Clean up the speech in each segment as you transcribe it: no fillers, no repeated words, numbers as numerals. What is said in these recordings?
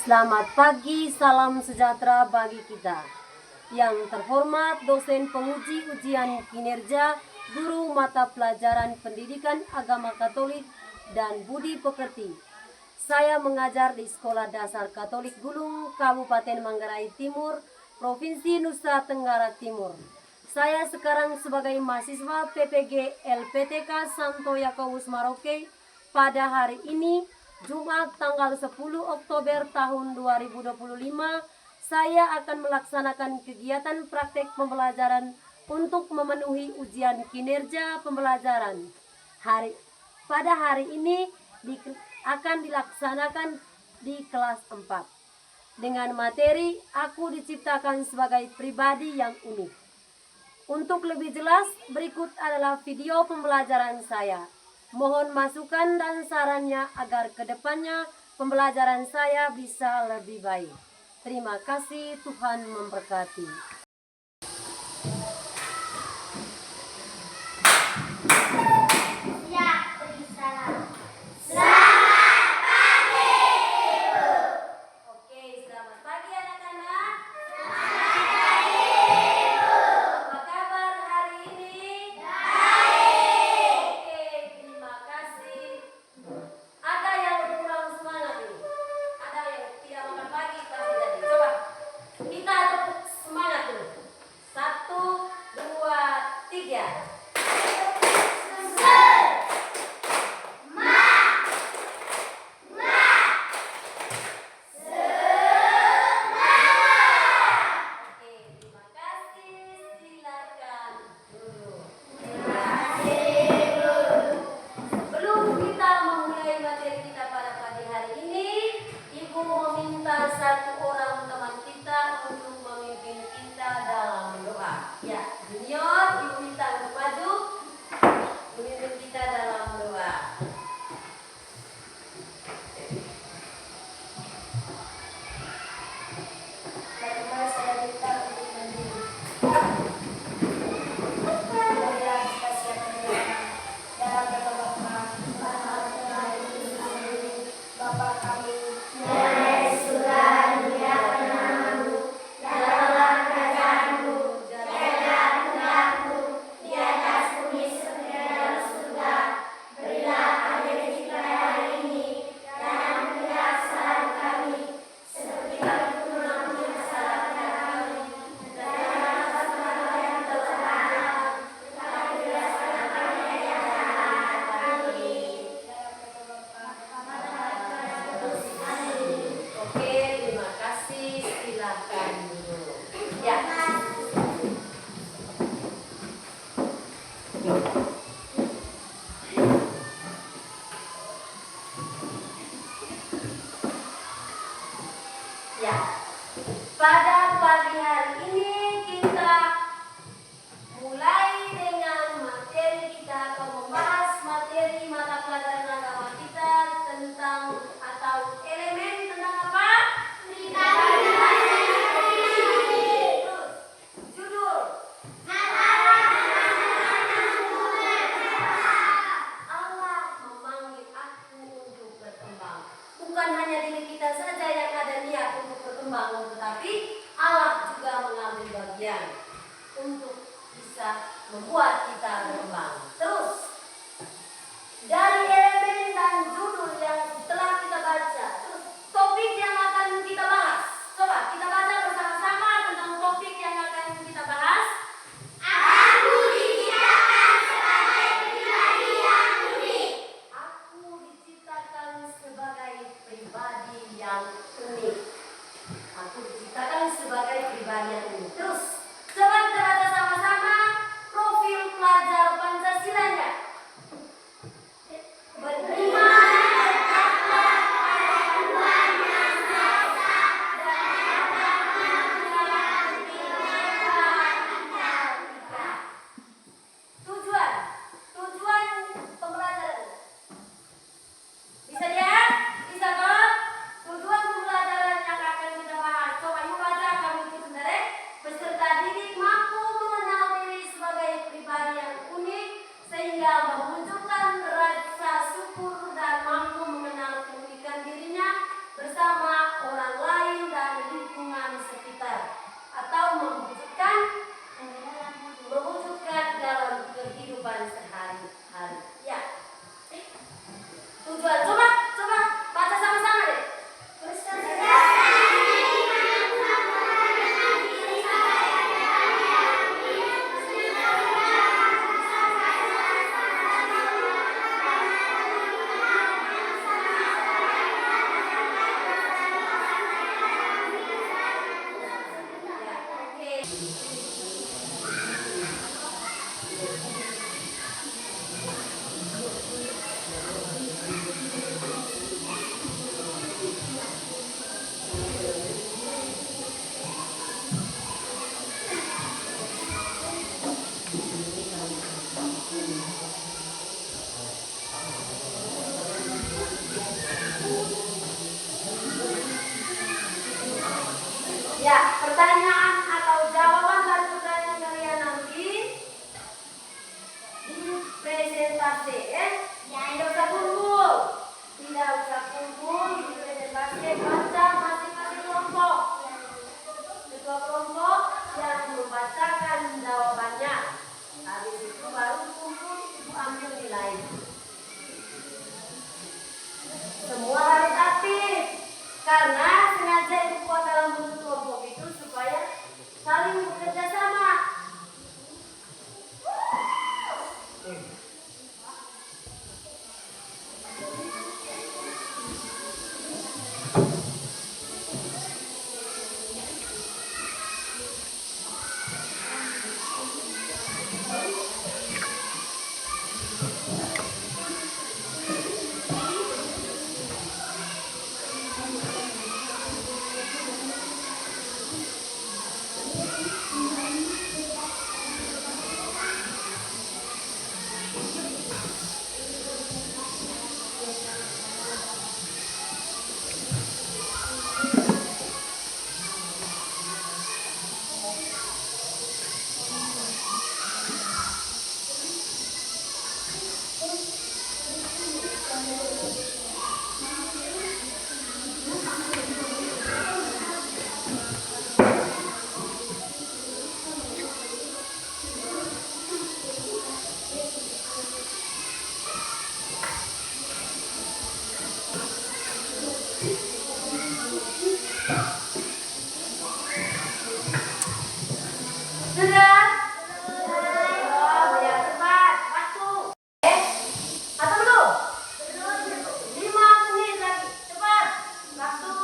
Selamat pagi, salam sejahtera bagi kita. Yang terhormat dosen penguji ujian kinerja, guru mata pelajaran pendidikan agama Katolik dan budi pekerti. Saya mengajar di Sekolah Dasar Katolik Gulung, Kabupaten Manggarai Timur, Provinsi Nusa Tenggara Timur. Saya sekarang sebagai mahasiswa PPG LPTK Santo Yakobus Maroke. Pada hari ini, Jumat tanggal 10 Oktober tahun 2025, saya akan melaksanakan kegiatan praktek pembelajaran untuk memenuhi ujian kinerja pembelajaran. Pada hari ini akan dilaksanakan di kelas 4. Dengan materi, aku diciptakan sebagai pribadi yang unik. Untuk lebih jelas, berikut adalah video pembelajaran saya. Mohon masukan dan sarannya agar kedepannya pembelajaran saya bisa lebih baik. Terima kasih, Tuhan memberkati. Satu orang teman kita untuk memimpin kita dalam doa. Ya, Junior, Ibu minta untuk maju memimpin kita dalam doa. Pertama saya minta untuk berdiri. Marilah kita siapkan dalam doa Bapa kami. Ya, pada pagi hari ini kita mulai dengan materi kita atau membahas materi mata pelajaran agama kita tentang atau elemen tentang apa? Judul Allah memanggil aku untuk berkembang. Bukan hanya diri kita saja yang ada niat untuk berkembang, tetapi Allah juga mengambil bagian untuk bisa membuat kita berkembang. Terus, dari elemen dan judul yang telah kita baca, terus topik yang akan kita bahas. Coba kita baca bersama-sama tentang topik yang akan kita bahas. Aku diciptakan sebagai pribadi yang unik. Aku diciptakan sebagai pribadi yang unik. Aku diciptakan sebagai pribadi yang unik. Terus, coba kita baca sama-sama profil pelajar tujuan. Coba baca sama-sama deh. Ya, pertanyaan atau jawaban dari pertanyaan kalian nanti di presentasi tidak usah kumpul, di presentasi baca masing-masing kelompok. Ketua kelompok yang membacakan jawabannya. Habis itu baru kumpul, ibu ambil nilai. Semua harus aktif karena sengaja ibu buat dalam bentuk kelompok itu supaya saling bekerja sama. Sudah? Oh, ya cepat. Waktu. Atau belum? 5 menit lagi. Cepat. Waktu.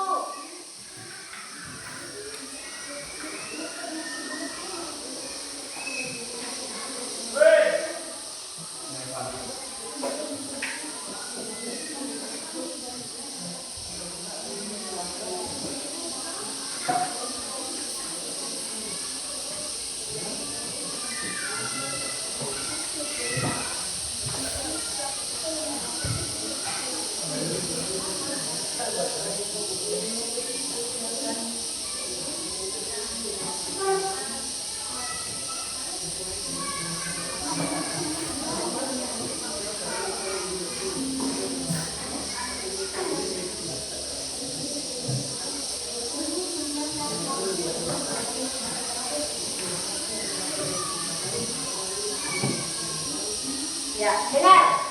Ya, dengar.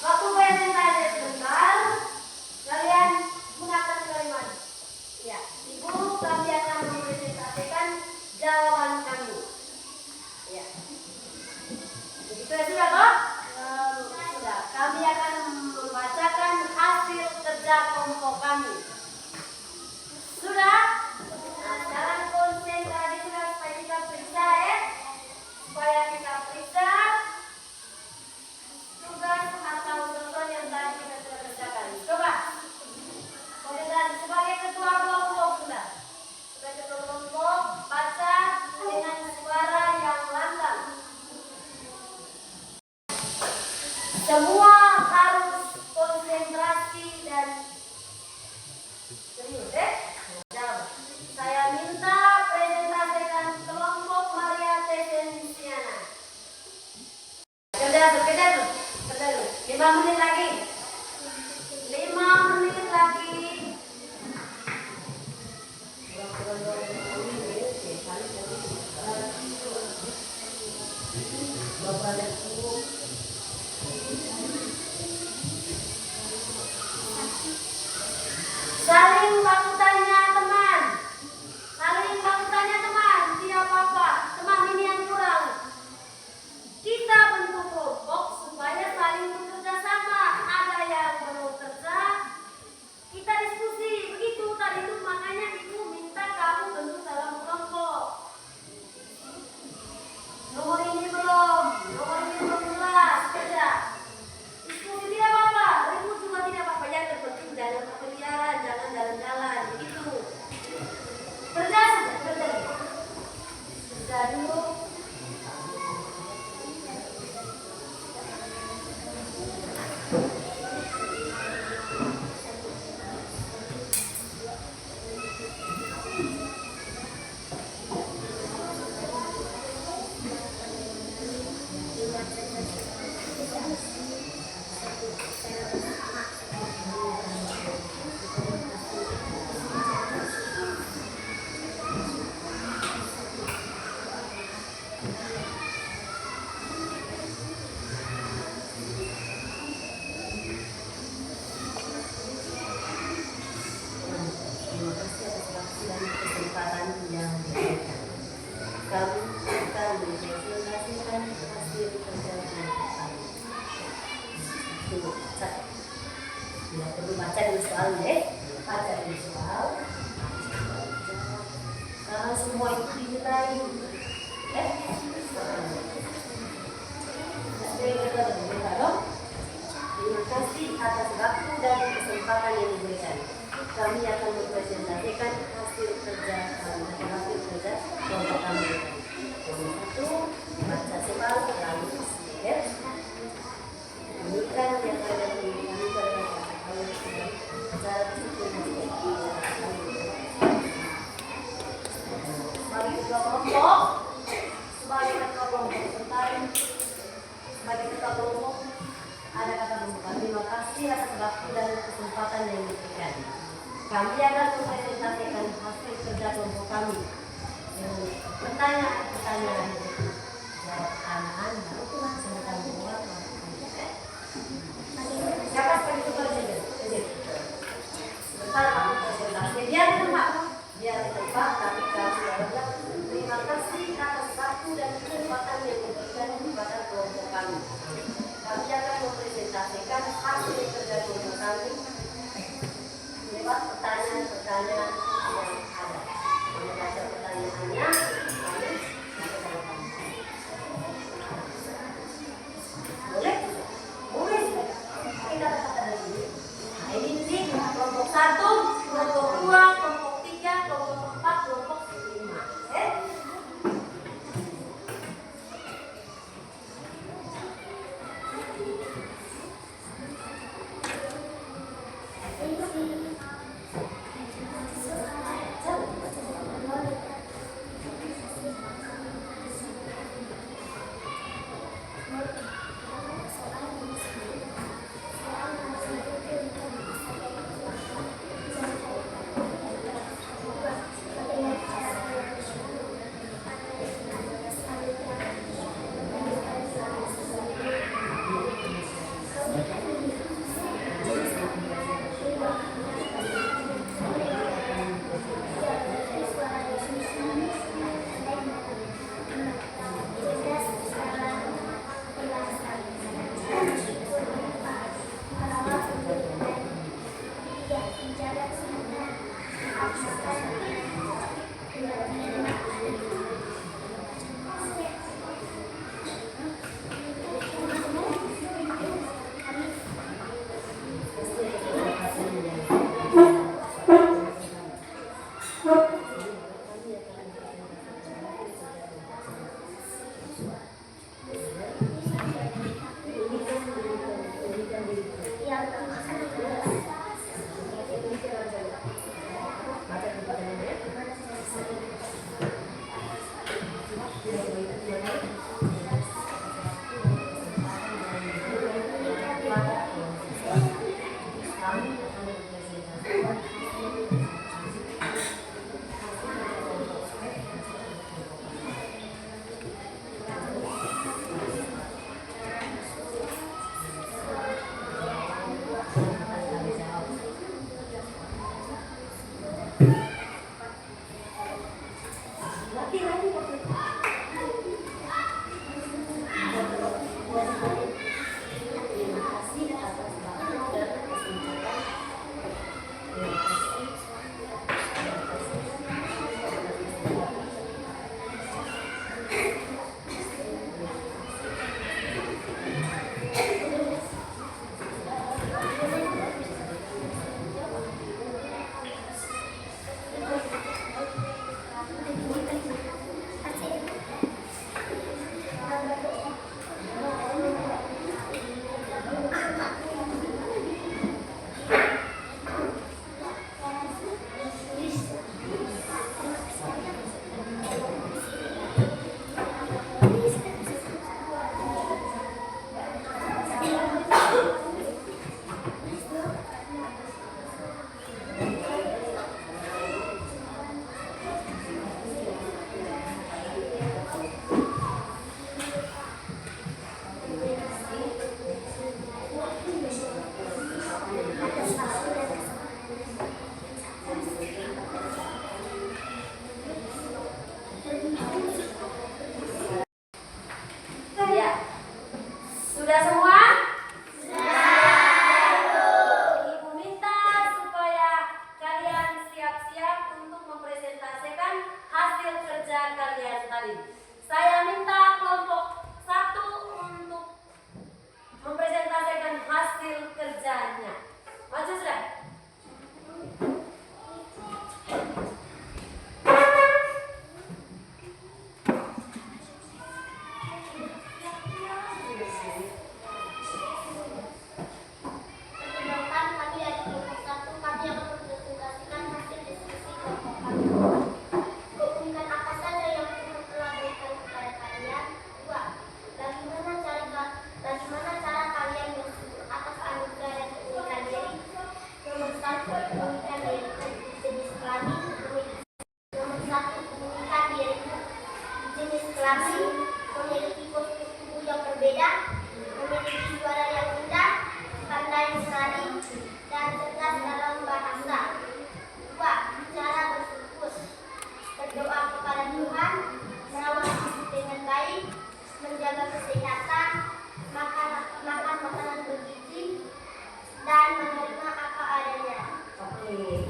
Waktu presentasi sebentar, kalian gunakan kalimat. Ya, ibu kami akan mempresentasikan jawaban kami. Ya. Begitu ya sudah toh? Sudah. Kami akan membacakan hasil kerja kelompok kami. Sudah? Nah, sekarang konsentrasi sudah supaya kita periksa ya. Supaya kita periksa tugas atau contoh yang tadi kita sudah kerjakan. Coba. Konsentrasi sebagai ketua kelompok sudah. Sebagai ketua kelompok, baca dengan suara yang lantang. Semua harus konsentrasi dan serius Jawab. Saya minta presentasikan kelompok Maria Tesensiana. Kerja dulu. 5 menit lagi. 5 menit lagi. Perlu baca dulu soalnya ya. Baca dulu soal. Karena semua itu dimintai. Terima kasih atas waktu dan kesempatan yang diberikan. Kami akan mempresentasikan hasil kerja kelompok kami. Satu, baca soal lalu berikan yang ada di kami cara sebagai ketua kelompok, ada kata pembuka. Terima kasih atas waktu dan kesempatan yang diberikan. Kami akan mempresentasikan hasil kerja kelompok kami. Pertanyaan-pertanyaan jawab anak-anak itu langsung kami buat. Siapa sebagai ketua saja? Sebentar aku presentasi. Biar tempat tapi kami adalah terima kasih atas waktu dan kesempatan yang diberikan kepada kelompok kami. Kami akan mempresentasikan hasil kerja kelompok kami lewat pertanyaan-pertanyaan yang ada. Membaca pertanyaannya, boleh? Boleh. Kita kata dari sini. Nah, ini nih kelompok 1, kelompok 2, kelompok 3, kelompok 4, kelompok 5.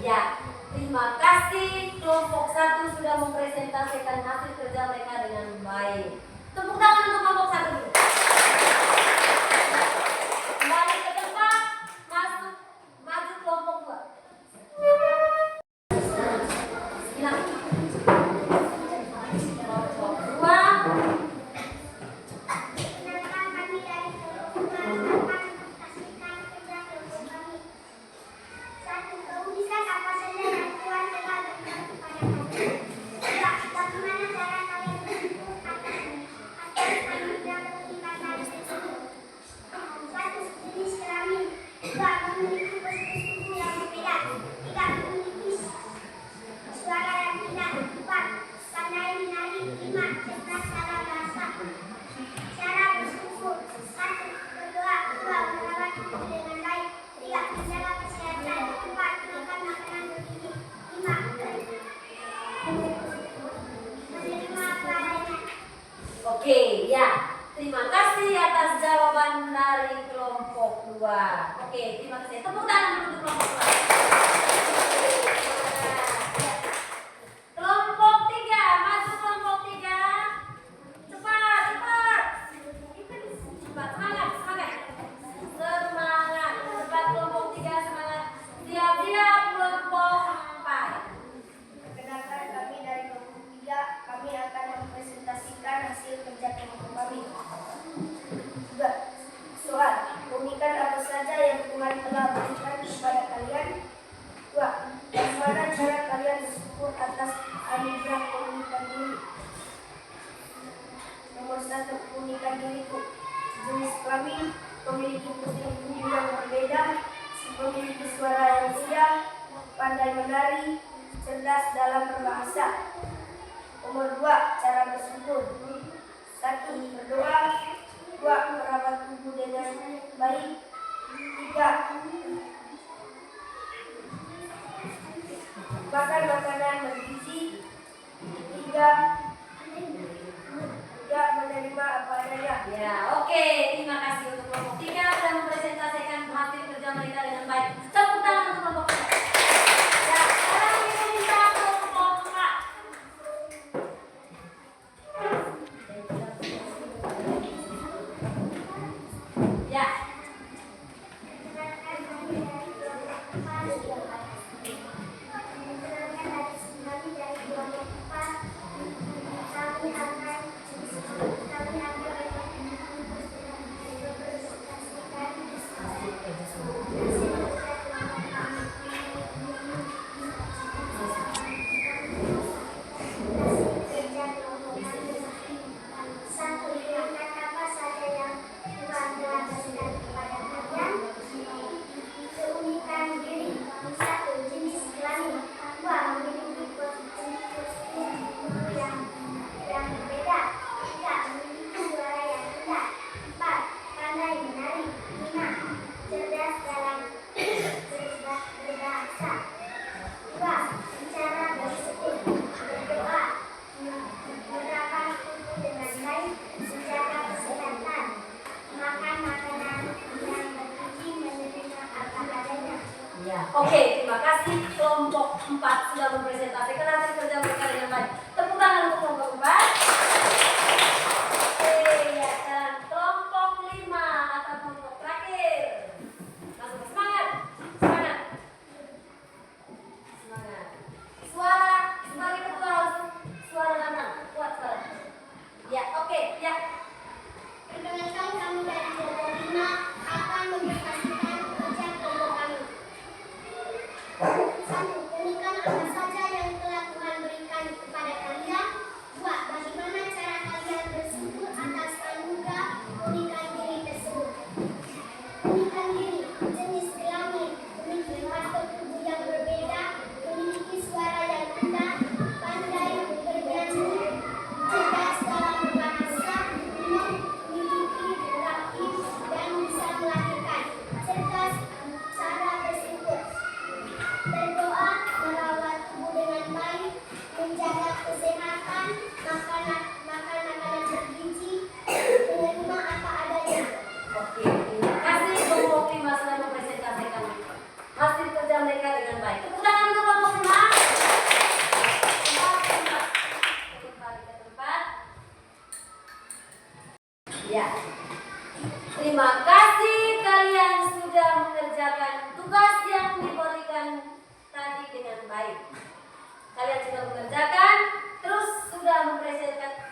Ya, terima kasih kelompok 1 sudah mempresentasikan hasil kerja mereka dengan baik. Tepuk tangan untuk kelompok 1. Kembali ke tempat, maju kelompok 2. Oke, ya. Terima kasih atas jawaban dari kelompok 2. Oke, terima kasih. Tepuk tangan untuk kelompok 2. Kelompok 3, maju kelompok 3. Cepat, cepat. Cepat, semangat, semangat. Semangat. Cepat kelompok 3, semangat. Siap-siap kelompok 4. Perkenalkan, kami dari kelompok 3, kami akan mempresentasikan hasil kerja kelompok kami. Juga soal, berikan apa saja yang Tuhan telah berikan kepada kalian. 2. Bagaimana cara kalian bersyukur atas anugerah pemilikan diri? Nomor 1, pemilikan diriku. Jenis kelamin, memiliki puting budi yang berbeda, memiliki suara yang indah, pandai menari, cerdas dalam berbahasa. Nomor 2, cara bersyukur. 1. Berdoa. 2. Merawat tubuh dengan baik. 3. Makan makanan bergizi. 3. Menerima apa adanya. Ya, oke. Terima kasih untuk kelompok 3 sudah mempresentasikan hasil kerja mereka dengan baik. Tepuk tangan untuk kelompok 3. Ya, sekarang kita minta kelompok 4. Ya. Oke, terima kasih kelompok 4 sudah mempresentasikan hasil kerja mereka dengan baik. Tepuk tangan untuk kelompok 4. Oke, ya, dan kelompok 5 atau kelompok terakhir. Langsung semangat, semangat, semangat. Suara sebagai ketua harus suara lantang, kuat suara. Ya, oke, ya. Perkenalkan, kami dari kelompok 5 akan mempresentasikan kerja kelompok kami. 1. Berikan apa saja yang telah Tuhan berikan kepada kalian. 2. baik. Kalian sudah mengerjakan, terus sudah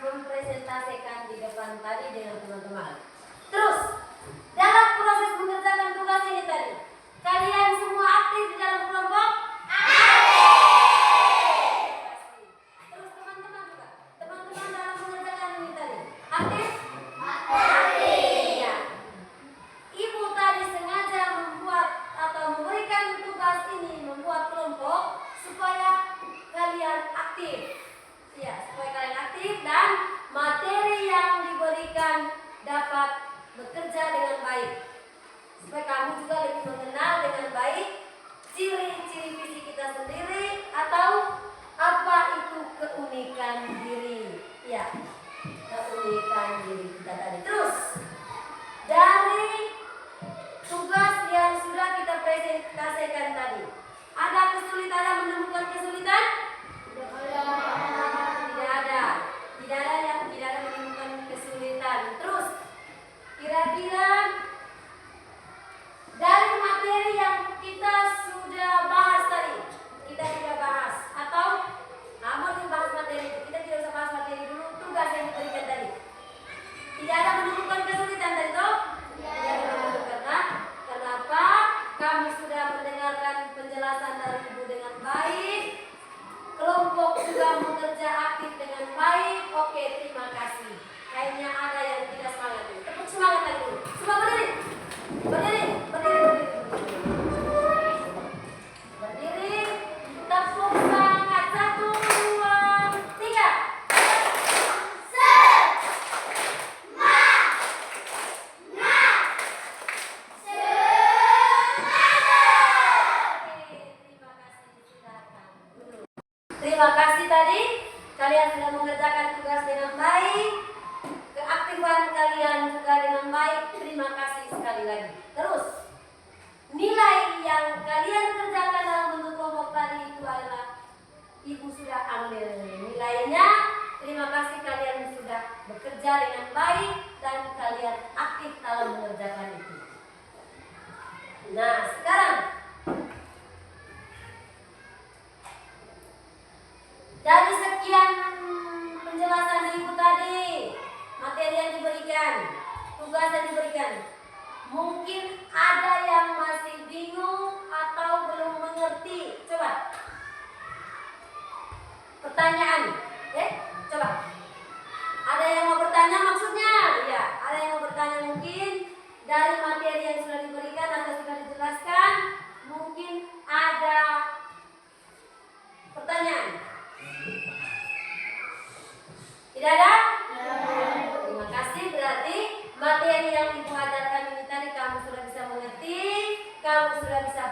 mempresentasikan di depan tadi dengan teman-teman. Terus dalam proses mengerjakan tugas ini tadi, kalian semua aktif di dalam kelompok? Terus teman-teman juga, teman-teman dalam mengerjakan ini tadi, aktif? Ya. Ibu tadi sengaja membuat atau memberikan tugas ini, membuat kelompok supaya kalian aktif. Ya, supaya kalian aktif dan materi yang diberikan dapat bekerja dengan baik. Supaya kamu juga lebih mengenal dengan baik ciri-ciri fisik kita sendiri atau apa itu keunikan diri. Ya, keunikan diri kita tadi. Terus dari tugas yang sudah kita presentasikan tadi, ada kesulitan yang menemukan kesulitan? Tidak ada yang tidak ada menemukan kesulitan. Terus kira-kira dari materi yang kita sudah bahas tadi, kita sudah bahas atau namun bahas materi itu, kita tidak usah bahas materi dulu, tugas yang diberikan tadi. Tidak ada menemukan kesulitan tadi toh? Tidak ada menemukan. Kenapa? Kami sudah mendengarkan penjelasan dari Ibu dengan baik. Kelompok juga bekerja aktif dengan baik. Oke, terima kasih. Kayaknya ada yang tidak semangat. Tepuk semangat lagi dulu. Semua berdiri. Berdiri. Berdiri. Tepuk semangat. 1, 2, 3. Terima kasih tadi, kalian sudah mengerjakan tugas dengan baik, keaktifan kalian juga dengan baik. Terima kasih sekali lagi. Terus, nilai yang kalian kerjakan dalam bentuk kelompok tadi itu adalah Ibu sudah ambil nilainya. Terima kasih kalian sudah bekerja dengan baik dan kalian aktif dalam mengerjakan itu. Nah, sekarang dari sekian penjelasan Ibu tadi, materi yang diberikan, tugas yang diberikan, mungkin ada yang masih bingung atau belum mengerti. Coba pertanyaan, coba. Ada yang mau bertanya maksudnya? Ya, ada yang mau bertanya mungkin dari materi yang sudah diberikan atau sudah dijelaskan, mungkin ada pertanyaan. Tidak ada? Terima kasih, berarti materi yang Ibu ajarkan ini tadi kamu sudah bisa mengerti, kamu sudah bisa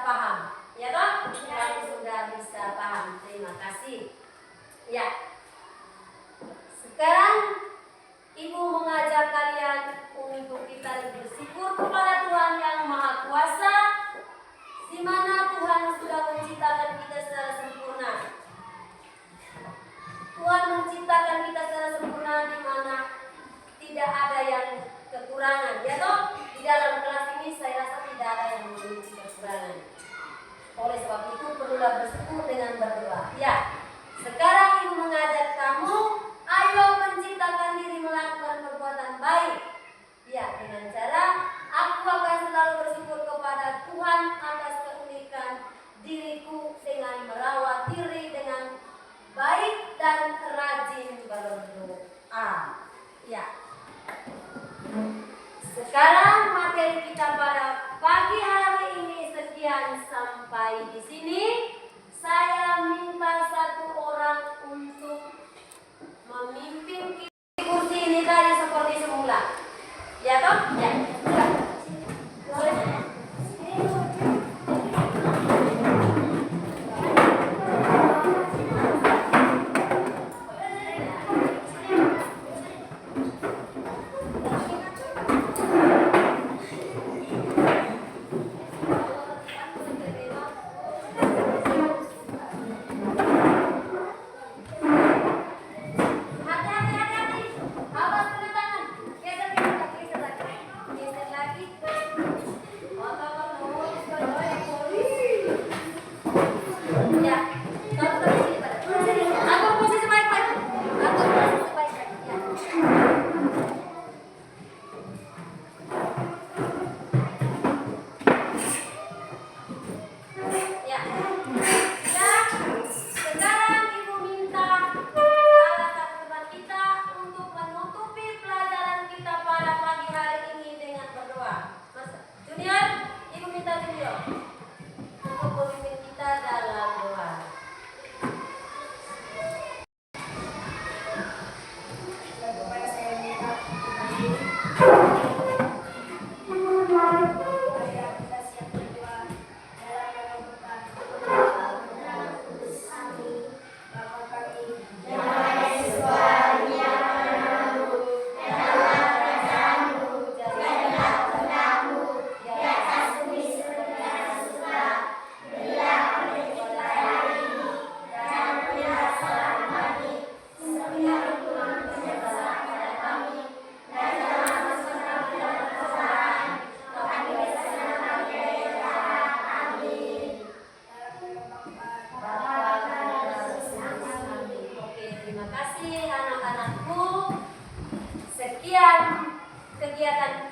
kegiatan